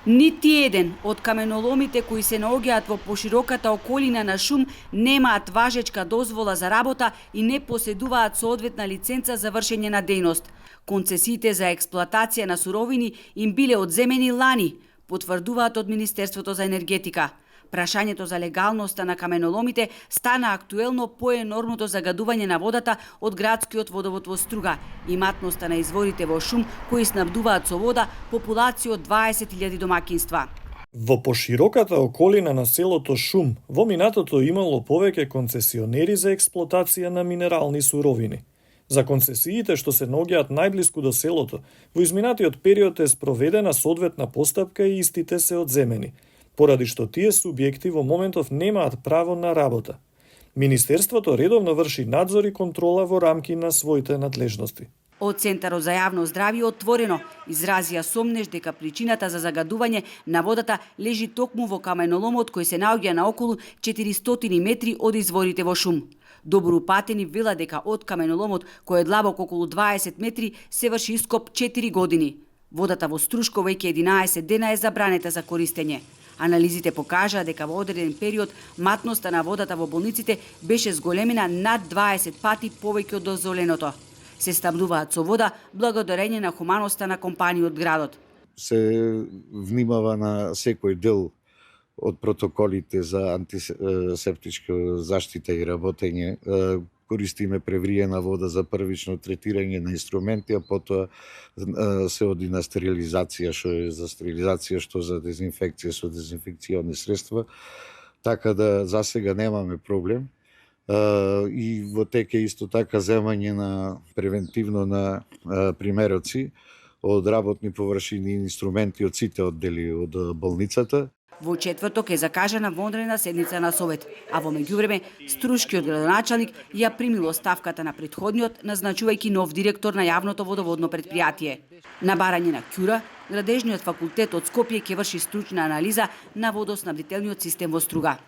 Нити еден од каменоломите кои се наоѓаат во пошироката околина на Шум немаат важечка дозвола за работа и не поседуваат соодветна лиценца за вршење на дејност. Концесиите за експлоатација на суровини им биле одземени лани, потврдуваат од Министерството за енергетика. Прашањето за легалноста на каменоломите стана актуелно по енормното загадување на водата од градскиот водовод во Струга и матноста на изворите во Шум кои снабдуваат со вода популација од 20.000 домакинства. Во пошироката околина на селото Шум, во минатото имало повеќе концесионери за експлоатација на минерални суровини. За концесиите што се наоѓаат најблиску до селото, во изминатиот период е спроведена соодветна постапка и истите се одземени, поради што тие субјекти во моментов немаат право на работа. Министерството редовно врши надзор и контрола во рамки на своите надлежности. Од Центарот за јавно здравје отворено изразија сомнеж дека причината за загадување на водата лежи токму во каменоломот кој се наоѓа на околу 400 метри од изворите во Шум. Добро упатени вела дека од каменоломот кој е длабок околу 20 метри се врши ископ 4 години. Водата во Струшко веќе 11 дена е забранета за користење. Анализите покажаа дека во одреден период матноста на водата во болниците беше зголемена над 20 пати повеќе од дозволеното. Се снабдуваат со вода благодарење на хуманоста на компанија од градот. Се внимава на секој дел од протоколите за антисептичка заштита и работење. Користиме превриена вода за првично третирање на инструменти, а потоа се оди на стерилизација, што е за стерилизација, што за дезинфекција со дезинфекциони средства. Така да за сега немаме проблем. И во тек е исто така земање на превентивно на примероци од работни површини и инструменти од сите оддели од болницата. Во четврток е закажана вонредна седница на Совет, а во меѓувреме струшкиот градоначалник ја примил оставката на претходниот, назначувајќи нов директор на јавното водоводно предпријатие. На барање на Ќура, Градежниот факултет од Скопје ќе врши стручна анализа на водоснабдителниот систем во Струга.